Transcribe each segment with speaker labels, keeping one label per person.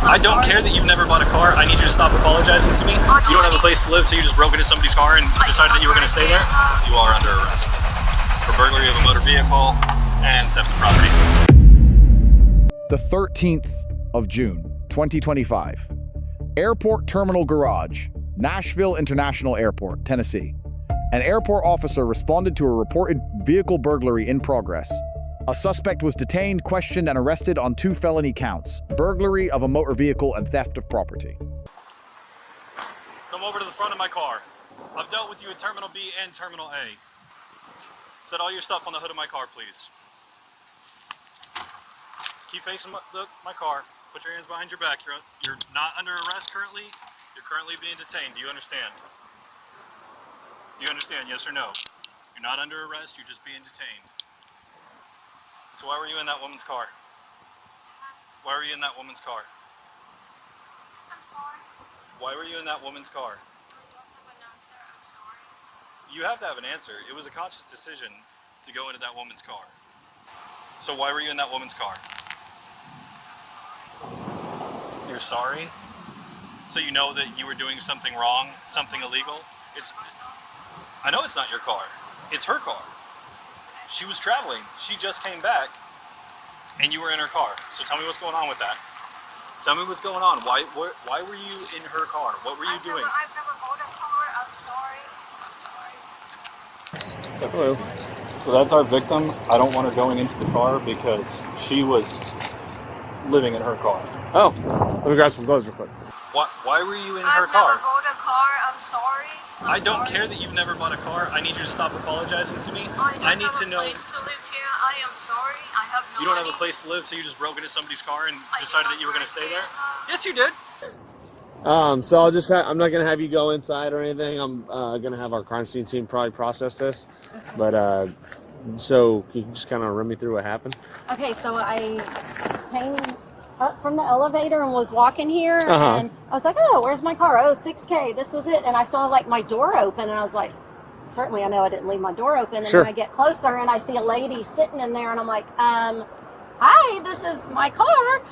Speaker 1: I don't care that you've never bought a car. I need you to stop apologizing to me. You don't have a place to live, so you just broke into somebody's car and decided that you were going to stay there? You are under arrest for burglary of a motor vehicle and theft of property.
Speaker 2: The 13th of June, 2025. Airport Terminal Garage, Nashville International Airport, Tennessee. An airport officer responded to a reported vehicle burglary in progress. A suspect was detained, questioned, and arrested on 2 felony counts: burglary of a motor vehicle and theft of property.
Speaker 1: Come over to the front of my car. I've dealt with you at Terminal B and Terminal A. Set all your stuff on the hood of my car, please. Keep facing my car. Put your hands behind your back. You're not under arrest currently. You're currently being detained. Do you understand? Do you understand, yes or no? You're not under arrest, you're just being detained. So why were you in that woman's car? Why were you in that woman's car?
Speaker 3: I'm sorry.
Speaker 1: Why were you in that woman's car?
Speaker 3: I don't have an answer. I'm sorry.
Speaker 1: You have to have an answer. It was a conscious decision to go into that woman's car. So why were you in that woman's car?
Speaker 3: I'm sorry.
Speaker 1: You're sorry? So you know that you were doing something wrong, something illegal? I know it's not your car. It's her car. She was traveling. She just came back, and you were in her car. So tell me what's going on with that. Tell me what's going on. Why were you in her car? What were you doing?
Speaker 3: I've never bought a car. I'm sorry. I'm sorry.
Speaker 1: Hello. So that's our victim. I don't want her going into the car because she was living in her car.
Speaker 4: Oh, let me grab some clothes real quick.
Speaker 1: Why were you in her car?
Speaker 3: I've never bought a car. I'm sorry.
Speaker 1: I don't care that you've never bought a car. I need you to stop apologizing to me. I need to know.
Speaker 3: I don't have a place to live here. I am sorry. I have no
Speaker 1: You don't have
Speaker 3: money.
Speaker 1: a place to live, so you just broke into somebody's car and
Speaker 3: I
Speaker 1: decided
Speaker 3: do
Speaker 1: that you were going to
Speaker 3: not
Speaker 1: stay there?
Speaker 3: understand.
Speaker 1: Yes, you did.
Speaker 4: So I'll just I'm not gonna have you go inside or anything. I'm gonna have our crime scene team probably process this, but so you can just kind of run me through what happened.
Speaker 5: Okay, so I came up from the elevator and was walking here, and I was like, oh, where's my car? Oh, 6K, this was it. And I saw like my door open, and I was like, certainly I know I didn't leave my door open. And
Speaker 4: Sure.
Speaker 5: then I get closer and I see a lady sitting in there, and I'm like, hi, this is my car.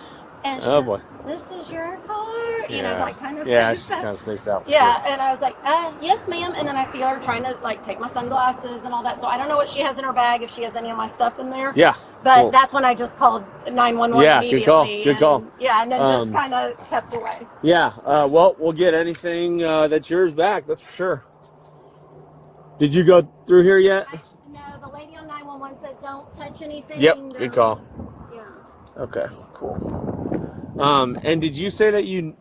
Speaker 5: And she goes,
Speaker 4: boy.
Speaker 5: this is your car? You know, like kind of
Speaker 4: she's kind of spaced out.
Speaker 5: yeah, and I was like, yes, ma'am. And then I see her trying to like take my sunglasses and all that. So I don't know what she has in her bag, if she has any of my stuff in there.
Speaker 4: Yeah.
Speaker 5: But
Speaker 4: Cool.
Speaker 5: that's when I just called 911
Speaker 4: Yeah,
Speaker 5: immediately.
Speaker 4: good call, good call.
Speaker 5: And, yeah, and then just kind of kept away.
Speaker 4: Yeah. Well, we'll get anything that's yours back. That's for sure. Did you go through here yet?
Speaker 5: No, the lady on 911 said don't touch anything.
Speaker 4: Yep. Good call.
Speaker 5: Yeah.
Speaker 4: Okay. Cool. And did you say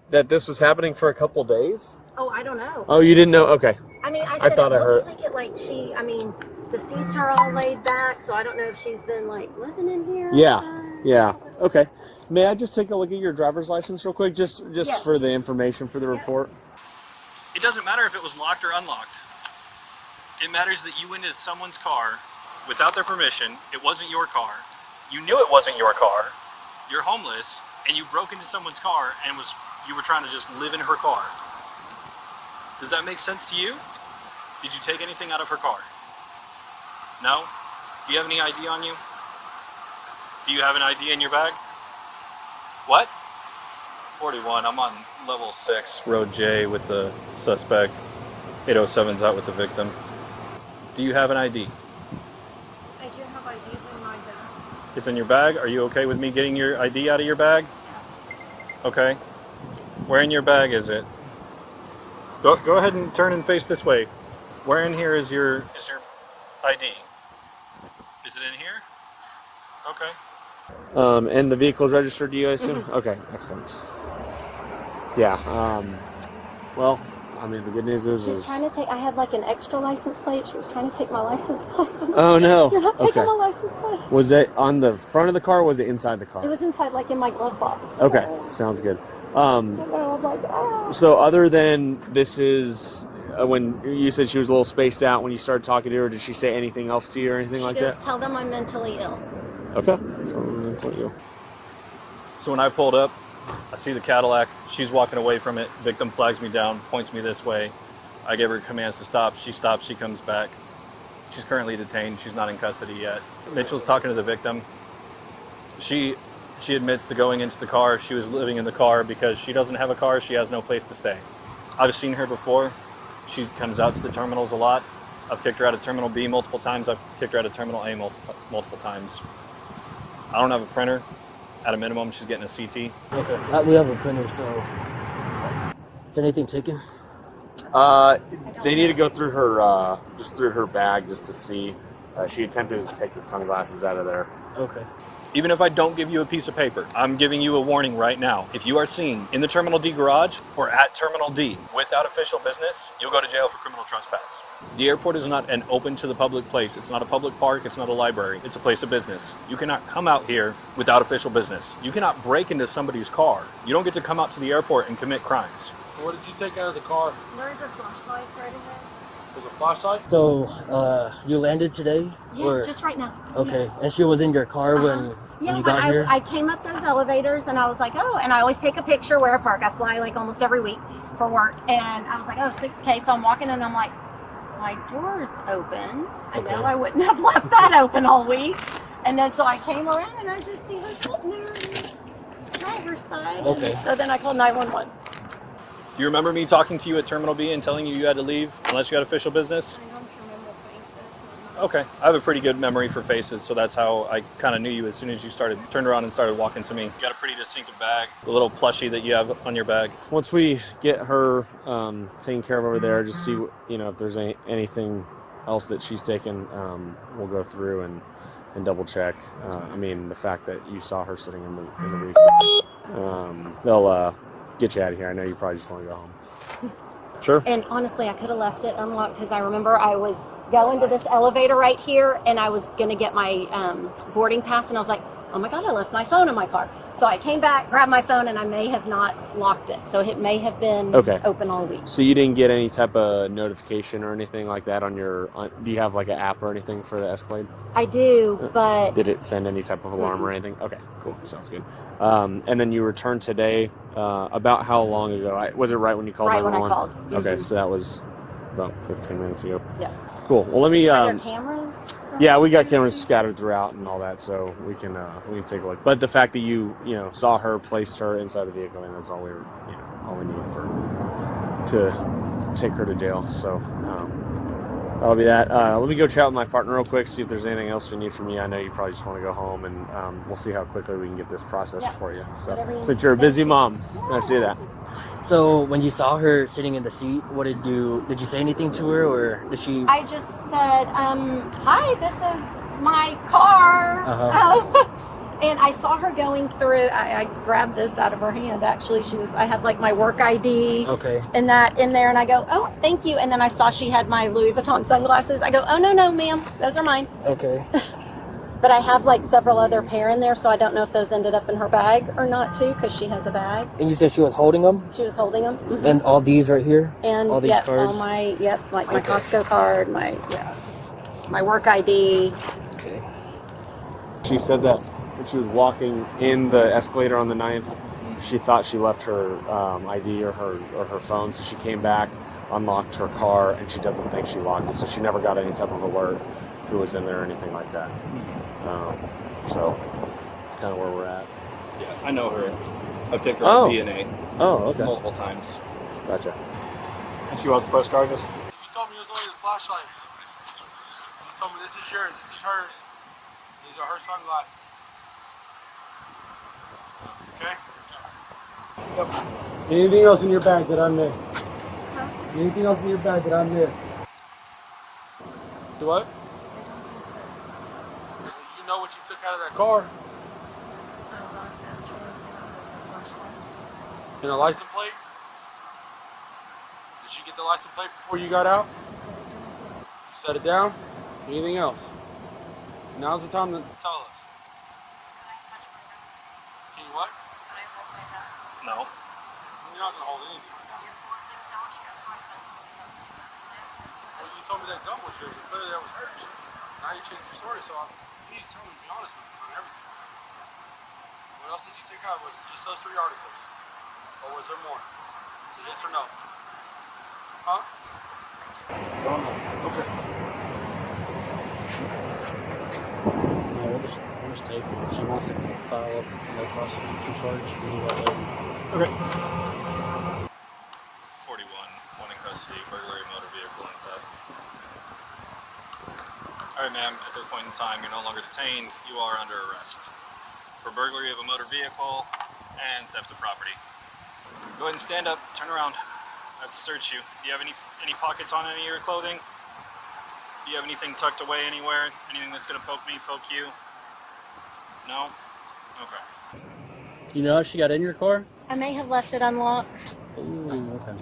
Speaker 4: that this was happening for a couple days?
Speaker 5: Oh, I don't know.
Speaker 4: Oh, you didn't know? Okay.
Speaker 5: I mean, I said
Speaker 4: thought
Speaker 5: it
Speaker 4: I heard.
Speaker 5: looks like it, like she, I mean, the seats are all laid back, so I don't know if she's been like living in here.
Speaker 4: Yeah. Okay. May I just take a look at your driver's license real quick, just
Speaker 5: Yes.
Speaker 4: for the information for the report?
Speaker 1: It doesn't matter if it was locked or unlocked. It matters that you went into someone's car without their permission. It wasn't your car. You knew it wasn't your car. You're homeless, and you broke into someone's car and you were trying to just live in her car. Does that make sense to you? Did you take anything out of her car? No? Do you have any ID on you? Do you have an ID in your bag? What? 41. I'm on level 6, road J with the suspect. 807's out with the victim. Do you have an ID?
Speaker 3: I do have IDs in my bag.
Speaker 1: It's in your bag? Are you okay with me getting your ID out of your bag? Okay. Where in your bag is it? Go ahead and turn and face this way. Where in here is your ID? Is it in here? Okay.
Speaker 4: And the vehicle's registered to you, I assume? Okay, excellent. Yeah. Well, I mean, the good news is...
Speaker 5: She was trying to take, I had like an extra license plate. She was trying to take my license plate.
Speaker 4: Oh, no.
Speaker 5: You're not taking my license plate.
Speaker 4: Was it on the front of the car or was it inside the car?
Speaker 5: It was inside, like in my glove box.
Speaker 4: Okay, sounds good.
Speaker 5: I'm like, oh.
Speaker 4: So other than this is... when you said she was a little spaced out when you started talking to her, did she say anything else to you or anything like
Speaker 5: She goes,
Speaker 4: that?
Speaker 5: tell them I'm mentally ill.
Speaker 4: Okay.
Speaker 1: So when I pulled up, I see the Cadillac. She's walking away from it. Victim flags me down, points me this way. I give her commands to stop. She stops. She comes back. She's currently detained. She's not in custody yet. Mitchell's talking to the victim. She She admits to going into the car. She was living in the car because she doesn't have a car. She has no place to stay. I've seen her before. She comes out to the terminals a lot. I've kicked her out of Terminal B multiple times. I've kicked her out of Terminal A multiple times. I don't have a printer. At a minimum, she's getting a CT.
Speaker 6: Okay, we have a printer, so... Is there anything taken?
Speaker 4: They need to go through her, just through her bag just to see. She attempted to take the sunglasses out of there.
Speaker 6: Okay.
Speaker 1: Even if I don't give you a piece of paper, I'm giving you a warning right now. If you are seen in the Terminal D garage or at Terminal D without official business, you'll go to jail for criminal trespass. The airport is not an open to the public place. It's not a public park. It's not a library. It's a place of business. You cannot come out here without official business. You cannot break into somebody's car. You don't get to come out to the airport and commit crimes.
Speaker 7: What did you take out of the car?
Speaker 3: There's a flashlight right in there.
Speaker 7: Was it a flashlight?
Speaker 6: So, you landed today?
Speaker 5: Yeah,
Speaker 6: Or-
Speaker 5: just right now.
Speaker 6: Okay, and she was in your car when
Speaker 5: Yeah,
Speaker 6: you
Speaker 5: when
Speaker 6: got here?
Speaker 5: I came up those elevators and I was like, oh, and I always take a picture where I park. I fly like almost every week for work. And I was like, oh, 6K. So I'm walking and I'm like, my door's open. I know I wouldn't have left that open all week. And then so I came around and I just see her sitting there on the driver's side.
Speaker 6: Okay.
Speaker 5: And so then I called 911.
Speaker 1: Do you remember me talking to you at Terminal B and telling you you had to leave unless you had official business?
Speaker 3: I don't remember faces. but not-
Speaker 1: Okay, I have a pretty good memory for faces, so that's how I kind of knew you as soon as you turned around and started walking to me. You got a pretty distinctive bag, the little plushie that you have on your bag.
Speaker 4: Once we get her taken care of over there, just see if there's anything else that she's taken. We'll go through and double check. I mean, the fact that you saw her sitting in the vehicle, they'll get you out of here. I know you probably just want to go home. Sure.
Speaker 5: And honestly, I could have left it unlocked because I remember I was going to this elevator right here and I was going to get my boarding pass and I was like, oh my God, I left my phone in my car. So I came back, grabbed my phone, and I may have not locked it. So it may have been open all week.
Speaker 4: So you didn't get any type of notification or anything like that on your... do you have like an app or anything for the Escalade?
Speaker 5: I do, but...
Speaker 4: Did it send any type of alarm or anything? Okay, cool. Sounds good. And then you returned today. About how long ago? Was it right when you called?
Speaker 5: Right when I
Speaker 4: 911?
Speaker 5: called.
Speaker 4: Okay, so that was about 15 minutes ago.
Speaker 5: Yeah.
Speaker 4: Cool. Well, let me...
Speaker 5: Are there cameras?
Speaker 4: Yeah, we got cameras scattered throughout and all that, so we can take a look. But the fact that you saw her, placed her inside the vehicle, and that's all we need to take her to jail. So that'll be that. Let me go chat with my partner real quick, see if there's anything else we need from you. I know you probably just want to go home, and we'll see how quickly we can get this processed for you. So since you're a busy mom, let's do that.
Speaker 6: So when you saw her sitting in the seat, did you say anything to her, or did she?
Speaker 5: I just said, hi, this is my car. And I saw her going through, I grabbed this out of her hand, actually. I had like my work ID and that in there, and I go, oh, thank you. And then I saw she had my Louis Vuitton sunglasses. I go, oh, no, ma'am, those are mine.
Speaker 6: Okay.
Speaker 5: But I have like several other pair in there, so I don't know if those ended up in her bag or not too, because she has a bag.
Speaker 6: And you said she was holding them?
Speaker 5: She was holding them. Mm-hmm.
Speaker 6: And all these right here?
Speaker 5: And
Speaker 6: all these cards?
Speaker 5: all my, like my Costco card, my work ID.
Speaker 6: Okay.
Speaker 4: She said that when she was walking in the escalator on the 9th, she thought she left her ID or her phone, so she came back, unlocked her car, and she doesn't think she locked it, so she never got any type of alert who was in there or anything like that. So that's kind of where we're at.
Speaker 1: Yeah, I know her. I've taken her on DNA multiple times.
Speaker 4: Gotcha.
Speaker 1: And she wants to press charges?
Speaker 7: You told me it was only the flashlight. You told me this is yours, this is hers. These are her sunglasses. Okay? Anything else in your bag that I missed? Anything else in your bag that I missed? Do what? You know what you took out of that car? And a license plate? Did she get the license plate before you got out? You set it down? Anything else? Now's the time to tell us.
Speaker 3: Can I touch my gun?
Speaker 7: Can you what?
Speaker 3: Can I hold my gun?
Speaker 1: No.
Speaker 7: You're not gonna hold anything.
Speaker 3: You're pulling things out. She has my gun. You can't see what's in there.
Speaker 7: Well, you told me that gun was yours, and clearly that was hers. Now you changed your story, so you need to tell me to be honest with you on everything. What else did you take out? Was it just those 3 articles? Or was there more? So yes or no? Huh? Okay.
Speaker 6: I'll just take her. If she wants to file up no prosecution charge, we need that later.
Speaker 1: Okay. 41, one in custody, burglary of motor vehicle and theft. Alright, ma'am, at this point in time, you're no longer detained. You are under arrest for burglary of a motor vehicle and theft of property. Go ahead and stand up, turn around. I have to search you. Do you have any pockets on any of your clothing? Do you have anything tucked away anywhere? Anything that's gonna poke me, poke you? No? Okay.
Speaker 6: You know how she got in your car?
Speaker 5: I may have left it unlocked,
Speaker 6: Ooh, okay.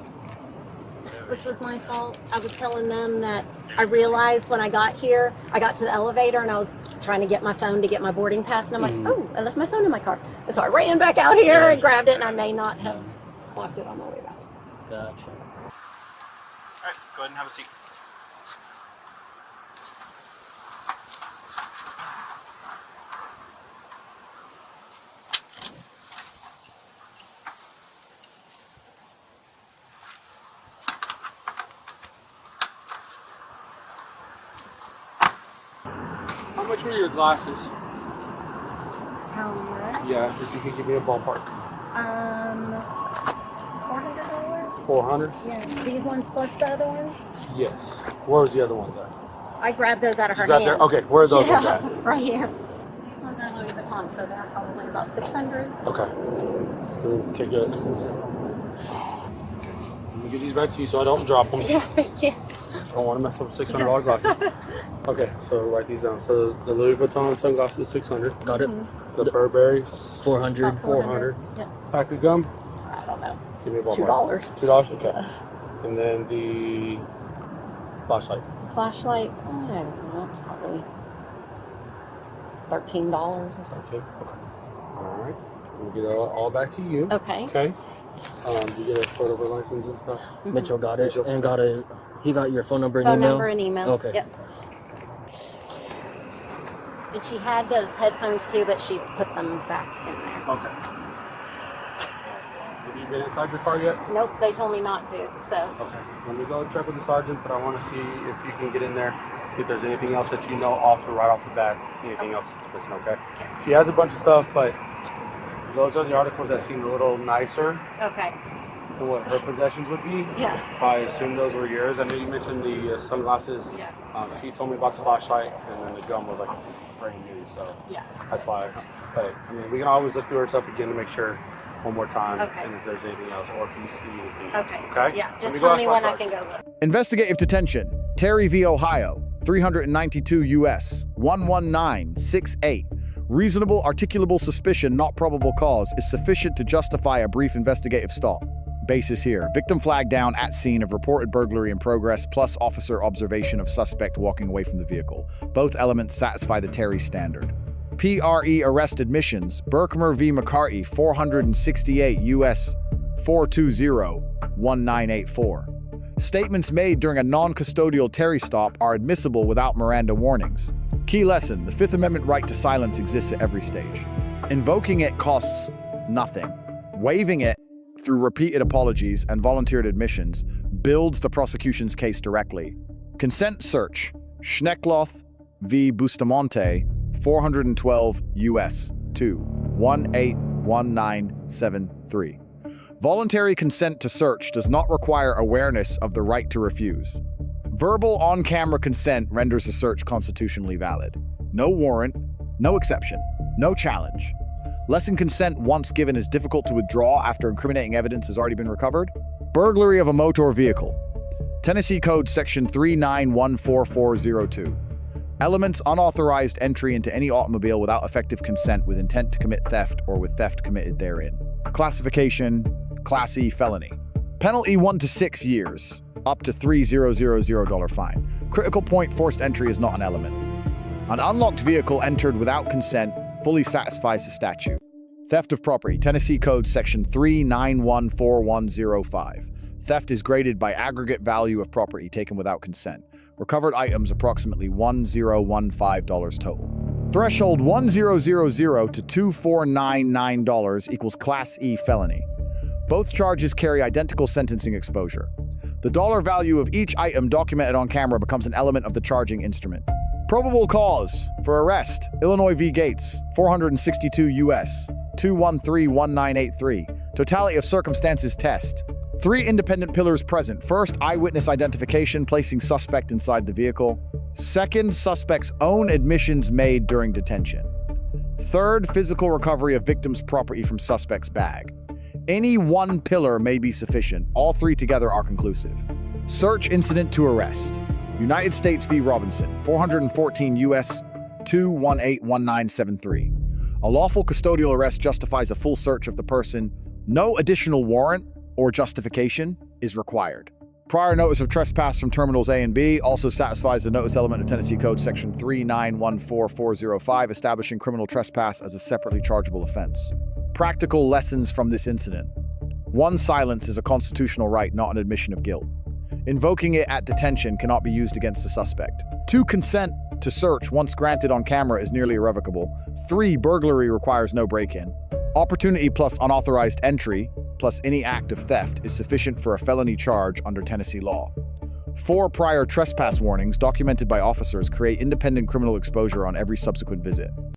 Speaker 5: which was my fault. I was telling them that I realized when I got here, I got to the elevator and I was trying to get my phone to get my boarding pass, and I'm like, oh, I left my phone in my car. And so I ran back out here and grabbed it, and I may not have locked it on my way back.
Speaker 6: Gotcha.
Speaker 1: Alright, go ahead and have a seat.
Speaker 7: How much were your glasses?
Speaker 5: How much?
Speaker 7: Yeah, if you could give me a ballpark.
Speaker 5: $400.
Speaker 7: 400?
Speaker 5: Yeah, these ones plus the other ones.
Speaker 7: Yes. Where was the other ones at?
Speaker 5: I grabbed those out of her
Speaker 7: Got
Speaker 5: hand.
Speaker 7: there? Okay, where are those ones
Speaker 5: Yeah,
Speaker 7: at?
Speaker 5: right here. These ones are Louis Vuitton, so they're probably about 600.
Speaker 7: Okay. Take it. Let me give these back to you so I don't drop them.
Speaker 5: Yeah, thank you.
Speaker 7: I don't want to mess up $600 glasses. Okay, so write these down. So the Louis Vuitton sunglasses, 600.
Speaker 6: Got it.
Speaker 7: The Burberry,
Speaker 6: 400.
Speaker 7: 400.
Speaker 5: Yeah.
Speaker 7: Pack of gum,
Speaker 5: I don't know.
Speaker 7: give me a ballpark.
Speaker 5: $2.
Speaker 7: $2, okay. And then the flashlight.
Speaker 5: Flashlight, I don't know, it's probably $13 or something.
Speaker 7: Okay. All right. We'll get it all back to you.
Speaker 5: Okay.
Speaker 7: Okay. You get a photo of her license and stuff.
Speaker 6: Mitchell got it
Speaker 7: Mitchell.
Speaker 6: and he got your phone number and
Speaker 5: Phone
Speaker 6: email?
Speaker 5: number and email.
Speaker 6: Okay.
Speaker 5: Yep. And she had those headphones too, but she put them back in there.
Speaker 7: Okay. Have you been inside your car yet?
Speaker 5: Nope, they told me not to, so.
Speaker 7: Okay. Let me go check with the sergeant, but I want to see if you can get in there, see if there's anything else that you know right off the bat. Anything else that's missing, okay? She has a bunch of stuff, but those are the articles that seem a little nicer
Speaker 5: Okay.
Speaker 7: than what her possessions would be.
Speaker 5: Yeah.
Speaker 7: So I assume those were yours. I know you mentioned the sunglasses.
Speaker 5: Yeah.
Speaker 7: She told me about the flashlight, and then the gum was like brand new, so
Speaker 5: Yeah.
Speaker 7: that's why. But I mean, we can always look through her stuff again to make sure one more time,
Speaker 5: Okay.
Speaker 7: and if there's anything else, or if you see anything
Speaker 5: Okay.
Speaker 7: else. Okay.
Speaker 5: Yeah,
Speaker 7: Let
Speaker 5: just
Speaker 7: go
Speaker 5: tell
Speaker 7: ask
Speaker 5: me
Speaker 7: my
Speaker 5: when I
Speaker 7: sergeant.
Speaker 5: can go look.
Speaker 2: Investigative detention. Terry v. Ohio, 392 U.S. 11968. Reasonable articulable suspicion, not probable cause, is sufficient to justify a brief investigative stop. Basis here. Victim flag down at scene of reported burglary in progress, plus officer observation of suspect walking away from the vehicle. Both elements satisfy the Terry standard. PRE arrest admissions. Berkemer v. McCarty, 468 U.S. 420-1984. Statements made during a non-custodial Terry stop are admissible without Miranda warnings. Key lesson: the Fifth Amendment right to silence exists at every stage. Invoking it costs nothing. Waiving it through repeated apologies and volunteered admissions builds the prosecution's case directly. Consent search. Schneckloth v. Bustamonte, 412 U.S. 2181973. Voluntary consent to search does not require awareness of the right to refuse. Verbal on-camera consent renders a search constitutionally valid. No warrant, no exception, no challenge. Lesson consent once given is difficult to withdraw after incriminating evidence has already been recovered. Burglary of a motor vehicle. Tennessee Code Section 3914402. Elements: unauthorized entry into any automobile without effective consent with intent to commit theft or with theft committed therein. Classification: Class E felony. Penalty 1 to 6 years, up to $3,000 fine. Critical point: forced entry is not an element. An unlocked vehicle entered without consent fully satisfies the statute. Theft of property. Tennessee Code Section 3914105. Theft is graded by aggregate value of property taken without consent. Recovered items approximately $1,015 total. Threshold $1,000 to $2,499 equals Class E felony. Both charges carry identical sentencing exposure. The dollar value of each item documented on camera becomes an element of the charging instrument. Probable cause for arrest, Illinois v. Gates, 462 U.S., 2131983. Totality of circumstances test. 3 independent pillars present. First, eyewitness identification, placing suspect inside the vehicle. Second, suspect's own admissions made during detention. Third, physical recovery of victim's property from suspect's bag. Any one pillar may be sufficient. All 3 together are conclusive. Search incident to arrest. United States v. Robinson, 414 U.S., 2181973. A lawful custodial arrest justifies a full search of the person. No additional warrant or justification is required. Prior notice of trespass from terminals A and B also satisfies the notice element of Tennessee Code Section 3914405, establishing criminal trespass as a separately chargeable offense. Practical lessons from this incident. 1. Silence is a constitutional right, not an admission of guilt. Invoking it at detention cannot be used against the suspect. 2. Consent to search, once granted on camera, is nearly irrevocable. 3. Burglary requires no break-in. Opportunity plus unauthorized entry plus any act of theft is sufficient for a felony charge under Tennessee law. 4. Prior trespass warnings documented by officers create independent criminal exposure on every subsequent visit.